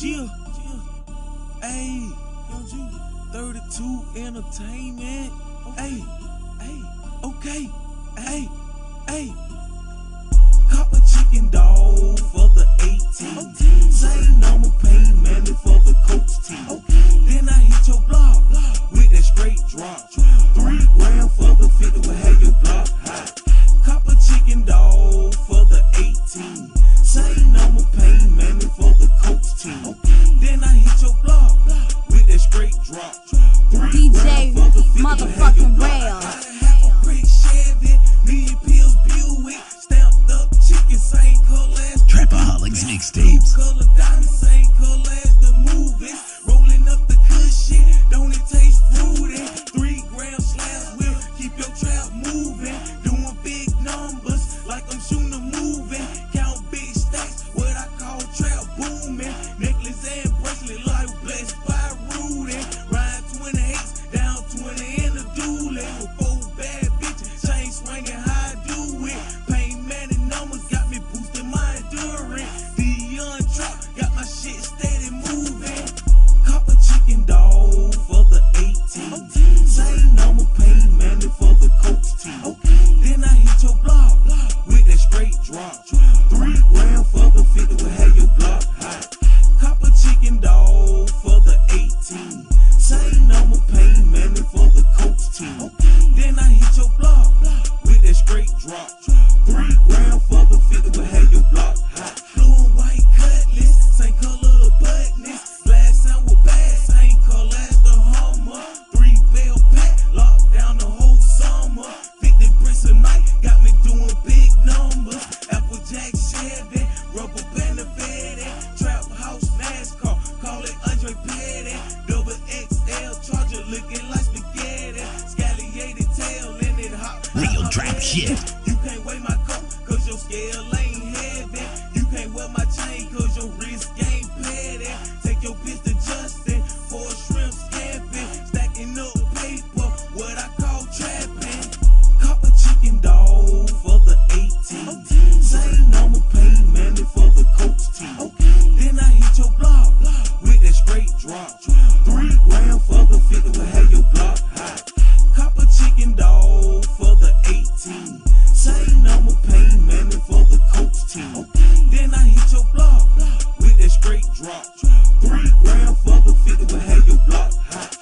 Chill. Ayy, 32 Entertainment. Ayy, okay. Ayy. Cop a chicken dog for the 18. Same number pay money for the coach team. Then I hit your block with that straight drop. 3 grand for the 50 will have your block hot. Cop a chicken dog for the 18. Same number pay money for the coach team. Then I hit your block with that straight drop. 3 DJ grand for the 50 will have your motherfucking block rail. hot. Half a brick Chevy, million pills Buick, stamped up chicken, same color as Trapaholics mixtapes. color diamond, same color as the movies. Rolling up the good shit, don't it taste fruity? 3 gram slabs will keep your trap moving. Doing big numbers like I'm shooting a movie. Count big stacks, what I call trap booming. Necklace and bracelet like blessed by Rudy. Ride 28s, down 20 in the dually. With 4 bad bitches, chain swinging how I do it. Pain many numbers got me boosting my endurance. The young trap got my shit steady moving. Cop a chicken dog for the 18. Same number pay money for the coach team. Then I hit your block with that straight drop. 3 grand for the 50 will have your block hot. Cop a chicken dog for the 18. Same number pay money for the coach team. Then I hit your block with that straight drop. 3 grand for the 50 will have your block hot. Blue and white cutlass, same color the buttons. Glass sound with bad, same color as the Hummer. 3 bell pack, locked down the whole summer. 50 bricks a night, got me doing big numbers. Applejack Chevy, rubber band of Fetty. Trap house NASCAR, call it Andre Petty. Double XL Charger looking like spaghetti. Scalliated tail in it hot. Real trap shit. You can't weigh my coat, cause your scale ain't heavy. You can't wear my chain, cause your wrist ain't petty. Take your bitch to Justin for a shrimp scampi. Stacking up paper, what I call trapping. Cop a chicken dog for the 18. Same number pay money for the coach team. Then I hit your block with that straight drop. 3 grand for the 50 will have your block hot. Cop a chicken dog for the 18. Same number pay money for the coach team. Then I hit your block with that straight drop. 3 grand for the 50 will have your block hot.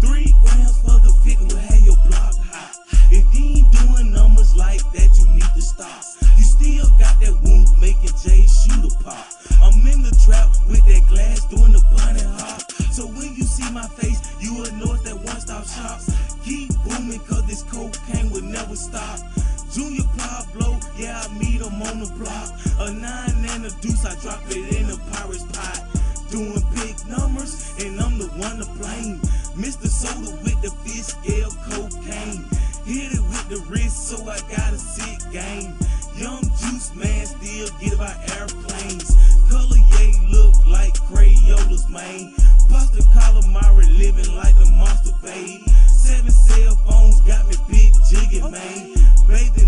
3 grams for the 50 will have your block hot. If you ain't doing numbers like that, you need to stop. You still got that wound making Jay shooter pop. I'm in the trap with that glass doing the bunny hop. So when you see my face, you will know it's that one-stop shop. Keep booming cause this cocaine will never stop. Junior Pablo, yeah, I meet him on the block. A 9 and a deuce, I drop it in a pirate's pot. Doing big numbers, and I'm the one to blame. Mr. Soda with the fish scale cocaine. Hit it with the wrist, so I got a sick game. Young juiceman still get by airplanes. Color yay look like Crayola's man. Pasta calamari living like the monster babe. 7 cell phones got me big jigging, man. Bathing